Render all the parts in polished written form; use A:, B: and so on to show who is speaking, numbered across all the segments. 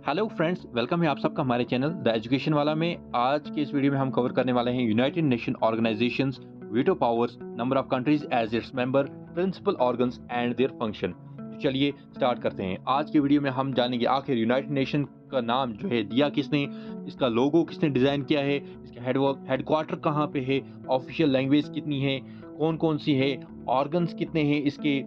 A: Hello friends, welcome है आप सबका हमारे चैनल द एजुकेशन वाला में। आज के इस वीडियो में हम कवर करने वाले हैं United Nation organisations, veto powers, number of countries as its member, principal organs and their function. तो चलिए स्टार्ट करते हैं। आज के वीडियो में हम जानेंगे आखिर यूनाइटेड नेशन का नाम जो है दिया किसने, इसका लोगो किसने डिज़ाइन किया है, इसका हेडक्वार्टर कहाँ पे है, ऑफिशियल लैंग्वेज कितनी है, कौन कौन सी है, ऑर्गन्स कितने हैं इसके,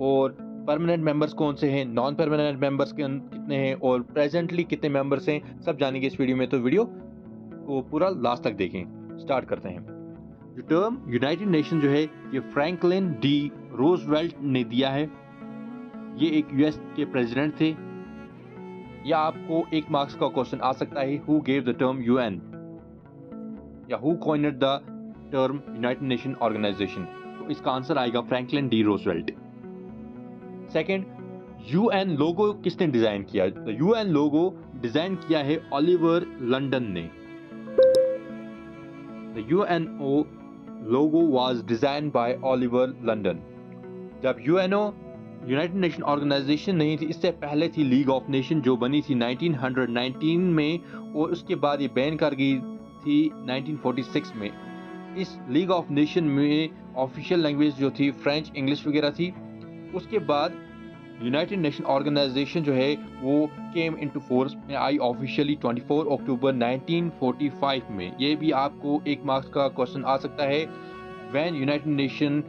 A: और परमानेंट मेंबर्स कौन से हैं, नॉन परमानेंट मेंबर्स कितने हैं, और प्रेजेंटली कितने मेंबर्स हैं, सब जानेंगे इस वीडियो में। तो वीडियो को पूरा लास्ट तक देखें। स्टार्ट करते हैं। जो टर्म यूनाइटेड नेशन जो है ये फ्रैंकलिन डी रोजवेल्ट ने दिया है। ये एक यूएस के प्रेसिडेंट थे। या आपको एक मार्क्स का क्वेश्चन आ सकता है, who gave the term UN, या who coined the term United Nation Organization. तो इसका आंसर आएगा Franklin D Roosevelt. Second, UN logo किसने डिजाइन किया? तो यूएन लोगो डिजाइन किया है ओलिवर लंडन ने। The UNO logo was designed by Oliver London. जब यूएनओ यूनाइटेड नेशन ऑर्गेनाइजेशन नहीं थी, इससे पहले थी लीग ऑफ नेशन जो बनी थी 1919 में, और उसके बाद ये बैन कर गई थी 1946 में। इस लीग ऑफ नेशन में ऑफिशियल लैंग्वेज जो थी फ्रेंच, इंग्लिश वगैरह थी। उसके बाद यूनाइटेड नेशन ऑर्गेनाइजेशन जो है वो केम इनटू फोर्स में आई ऑफिशियली 24 अक्टूबर 1945 में। ये भी आपको एक मार्क्स का क्वेश्चन आ सकता है, when United nation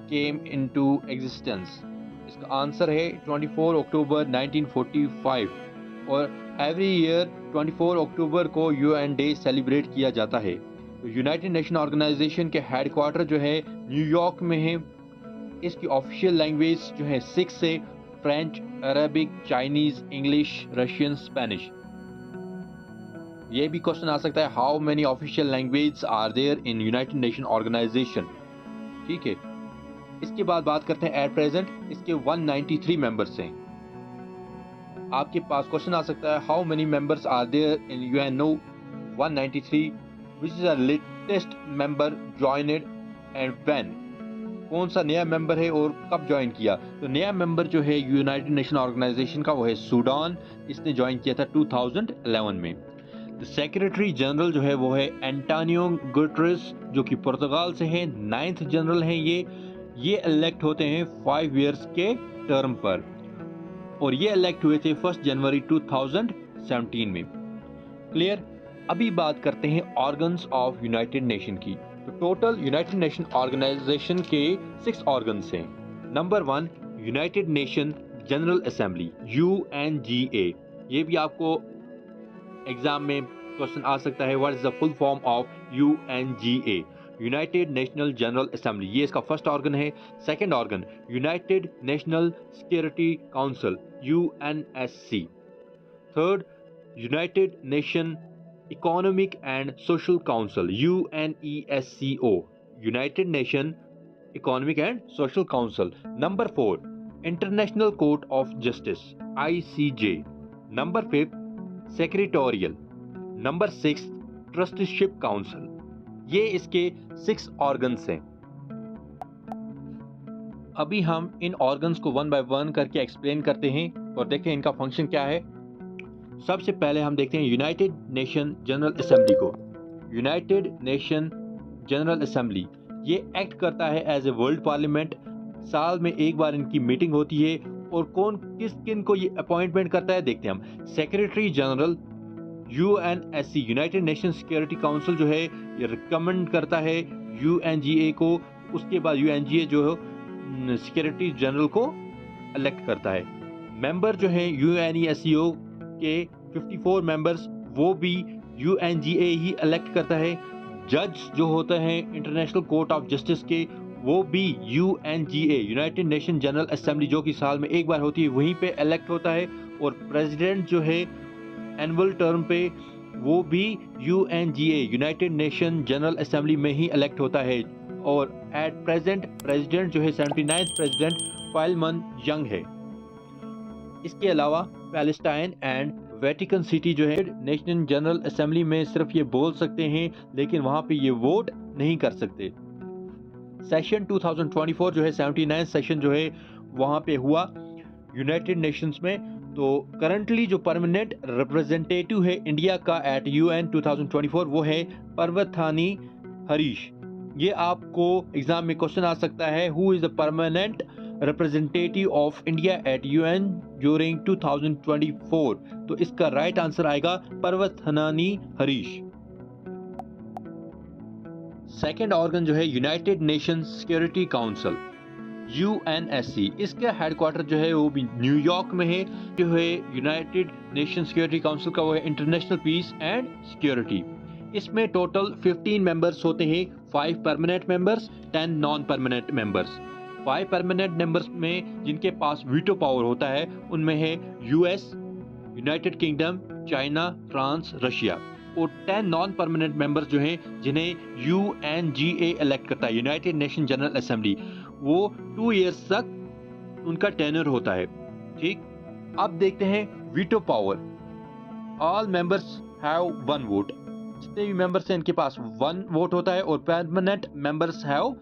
A: came into existence. इसका आंसर है 24 अक्टूबर 1945। और एवरी ईयर 24 अक्टूबर को यूएन डे सेलिब्रेट किया जाता है। तो यूनाइटेड नेशन ऑर्गेनाइजेशन के हेडक्वार्टर जो है न्यूयॉर्क में है। इसकी ऑफिशियल लैंग्वेज जो है 6 है, French, Arabic, Chinese, English, Russian, Spanish. ये भी क्वेश्चन आ सकता है, how many official language are there in United Nation organisation. ठीक है। इसके बाद बात करते हैं एट प्रेजेंट इसके 193 मेंबर्स हैं। आपके पास क्वेश्चन आ सकता है, how many members are there in UNO 193, which is the latest member joined and when. कौन सा नया मेंबर है और कब ज्वाइन किया? तो नया मेंबर जो है यूनाइटेड नेशन ऑर्गेनाइजेशन का वो है सूडान। इसने ज्वाइन किया था 2011 में। सेक्रेटरी जनरल जो है वो है एंटोनियो गुटेरेस, जो कि पुर्तगाल से हैं, 9th जनरल हैं ये इलेक्ट होते हैं 5 इयर्स के टर्म पर, और ये इलेक्ट हुए थे 1 जनवरी 2017 में। क्लियर। अभी बात करते हैं ऑर्गन्स ऑफ यूनाइटेड नेशन की। तो टोटल यूनाइटेड नेशन ऑर्गेनाइजेशन के 6 ऑर्गन्स हैं। Number 1, United Nation General Assembly, UNGA. ये भी आपको एग्जाम में क्वेश्चन आ सकता है, what is the full form of UNGA? United National General Assembly, ये इसका फर्स्ट ऑर्गन है। Second organ, United National Security Council, UNSC. Third, United Nation Economic and Social Council, UNESCO, United Nation Economic and Social Council. Number 4, International Court of Justice, ICJ। Number 5, secretarial. Number 6, trusteeship council. ये इसके 6 organs हैं। अभी हम इन organs को one by one करके explain करते हैं और देखते हैं इनका फंक्शन क्या है। सबसे पहले हम देखते हैं यूनाइटेड नेशन जनरल असेंबली को। यूनाइटेड नेशन जनरल असेंबली ये एक्ट करता है एज ए वर्ल्ड पार्लियामेंट। साल में एक बार इनकी मीटिंग होती है, और कौन किन को ये अपॉइंटमेंट करता है देखते हैं हम। Secretary general, UNSC United nation security council जो है ये रिकमेंड करता है यूएनजीए को। उसके बाद यूएनजीए जो सिक्योरिटी जनरल को इलेक्ट करता है। मेंबर जो है यूएनईएससीओ के 54 मेंबर्स, वो भी यूएनजीए ही इलेक्ट करता है। जज जो होते हैं इंटरनेशनल कोर्ट ऑफ जस्टिस के, वो भी UNGA United Nation General assembly जो कि साल में एक बार होती है वहीं पे इलेक्ट होता है। और प्रेसिडेंट जो है एनुअल टर्म पे, वो भी UNGA United Nation General assembly में ही इलेक्ट होता है। और एट प्रेजेंट प्रेसिडेंट जो है 79th प्रेसिडेंट फाइलमन यंग है। इसके अलावा पैलेस्टाइन एंड वेटिकन सिटी जो है नेशनल जनरल असेंबली में सिर्फ ये बोल सकते हैं, लेकिन वहां पे ये वोट नहीं कर सकते। सेशन 2024 जो है 79 सेशन जो है वहां पे हुआ। यूनाइटेड नेशंस में। तो करंटली जो परमानेंट रिप्रेजेंटेटिव है इंडिया का एट यूएन 2024 वो है पर्वथानी हरीश। ये आपको एग्जाम में क्वेश्चन आ सकता है, who is the permanent representative of India at UN during 2024। तो इसका राइट आंसर आएगा पर्वथानी हरीश। सेकेंड ऑर्गन जो है United Nations security council UNSC, इसका हेडक्वार्टर जो है वो भी न्यूयॉर्क में है। जो है यूनाइटेड नेशन सिक्योरिटी काउंसिल का वो है इंटरनेशनल पीस एंड सिक्योरिटी। इसमें टोटल 15 मेंबर्स होते हैं, 5 permanent members, 10 non permanent members. 5 permanent members में जिनके पास वीटो पावर होता है उनमें है US, United kingdom, China, France, Russia. और 10 नॉन परमानेंट मेंबर्स जो हैं जिन्हें UNGA इलेक्ट करता है, यूनाइटेड नेशन जनरल असेंबली। वो 2 इयर्स तक उनका टेन्योर होता है। ठीक, अब देखते हैं veto power. All members have 1 vote. जितने भी मेंबर्स हैं इनके पास 1 वोट होता है। और permanent members have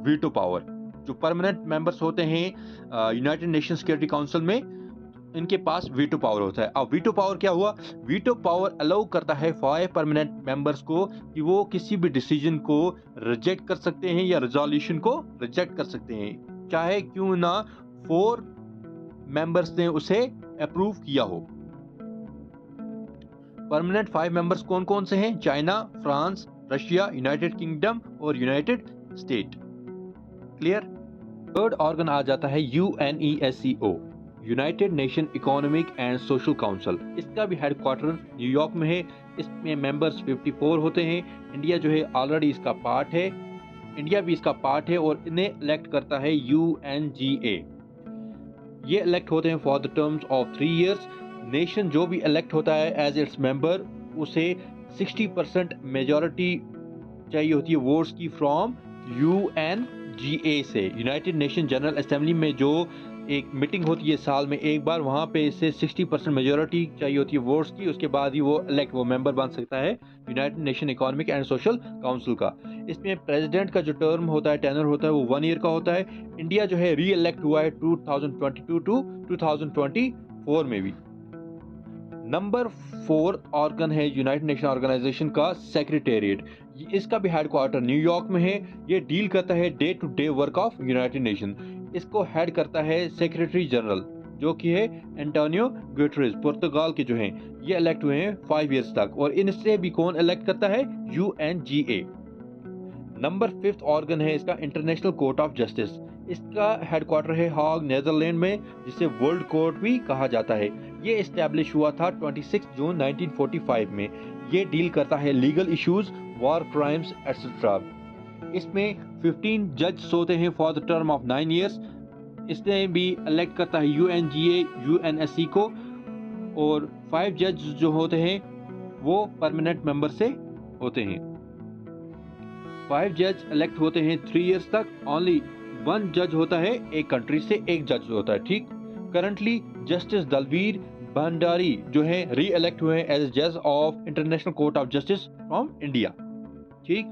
A: veto power. जो परमानेंट मेंबर्स होते हैं यूनाइटेड नेशन सिक्योरिटी काउंसिल में, इनके पास वीटो पावर होता है। अब वीटो पावर क्या हुआ? वीटो पावर अलाउ करता है 5 परमानेंट मेंबर्स को कि वो किसी भी डिसीजन को रिजेक्ट कर सकते हैं या रेजोल्यूशन को रिजेक्ट कर सकते हैं, चाहे क्यों ना 4 मेंबर्स ने उसे अप्रूव किया हो। परमानेंट 5 मेंबर्स कौन कौन से हैं? China, France, Russia, United Kingdom और United State. Clear? Third organ आ जाता है UNESCO, United Nation Economic and Social Council. इसका भी हेडक्वार्टर न्यूयॉर्क में है। इसमें मेंबर्स 54 होते हैं। इंडिया जो है ऑलरेडी इसका पार्ट है, इंडिया भी इसका पार्ट है। और इन्हें इलेक्ट करता है UNGA। ये इलेक्ट होते हैं for the terms of 3 years. Nation जो भी इलेक्ट होता है एज इट्स मेंबर, उसे 60% मेजॉरिटी चाहिए होती है वोट्स की फ्रॉम UNGA से। यूनाइटेड नेशन जनरल असेंबली में जो एक मीटिंग होती है साल में एक बार, वहाँ पे इसे 60% मेजॉरिटी चाहिए होती है वोट्स की। उसके बाद ही वो मेंबर बन सकता है United Nation Economic and Social council का। इसमें प्रेसिडेंट का जो टर्म होता है, टेनर होता है, वो 1 ईयर का होता है। इंडिया जो है री इलेक्ट हुआ है 2022 टू 2024 में भी। नंबर 4 ऑर्गन है यूनाइटेड नेशन ऑर्गेनाइजेशन का सेक्रेटेरिएट। इसका भी हेडक्वार्टर न्यूयॉर्क में है। ये डील करता है day to day work of United Nation. इसको हेड करता है सेक्रेटरी जनरल, जो कि है एंटोनियो गुटेरेस, पुर्तगाल के जो हैं। ये इलेक्ट हुए हैं 5 इयर्स तक। और इनसे भी कौन इलेक्ट करता है? UNGA। नंबर 5 ऑर्गन है इसका इंटरनेशनल कोर्ट ऑफ जस्टिस। इसका हेडक्वार्टर है हाग, नीदरलैंड में, जिसे वर्ल्ड कोर्ट भी कहा जाता है। ये एस्टैब्लिश हुआ था 26 जून 1945 में। ये डील करता है legal issues, war crimes etcetera. इसमें 15 जज होते हैं for the term of 9 years. इसने भी इलेक्ट करता है UNGA UNSC को। और 5 जज जो होते हैं वो परमानेंट मेंबर से होते हैं। 5 जज इलेक्ट होते हैं 3 इयर्स तक। ओनली 1 जज होता है एक कंट्री से, एक जज होता है। ठीक, करंटली जस्टिस दलवीर भंडारी जो है री इलेक्ट हुए हैं एज जज of international Court of justice from India. ठीक,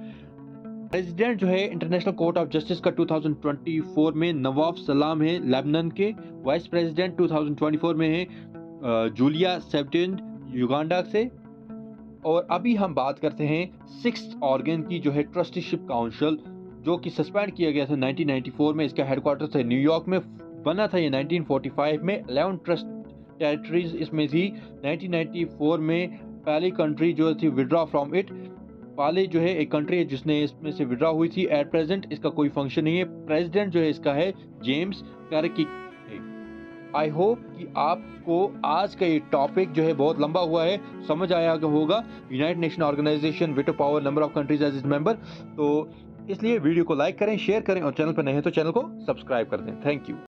A: प्रेसिडेंट जो है इंटरनेशनल कोर्ट ऑफ जस्टिस का 2024 में नवाफ सलाम है लेबनान के। वाइस प्रेसिडेंट 2024 में है जूलिया सेप्टेन युगांडा से। और अभी हम बात करते हैं 6th ऑर्गन की, जो है ट्रस्टीशिप काउंसिल, जो कि सस्पेंड किया गया था 1994 में। इसका हेडक्वार्टर था न्यूयॉर्क में। बना था ये 1945 में। 11 ट्रस्ट टेरिटरीज इसमें थी। 1994 में पहली कंट्री जो थी विड्रॉ फ्रॉम इट। पाले जो है एक कंट्री है जिसने इसमें से विड्रॉ हुई थी। एट प्रेजेंट इसका कोई फंक्शन नहीं है। प्रेसिडेंट जो है इसका है जेम्स कैरकी। आई होप कि आपको आज का ये टॉपिक जो है बहुत लंबा हुआ है, समझ आया होगा। United Nation organisation, veto power, number of countries as its member. तो इसलिए वीडियो को लाइक करें, शेयर करें और चैनल पर नए हैं तो चैनल को सब्सक्राइब कर दें। Thank you.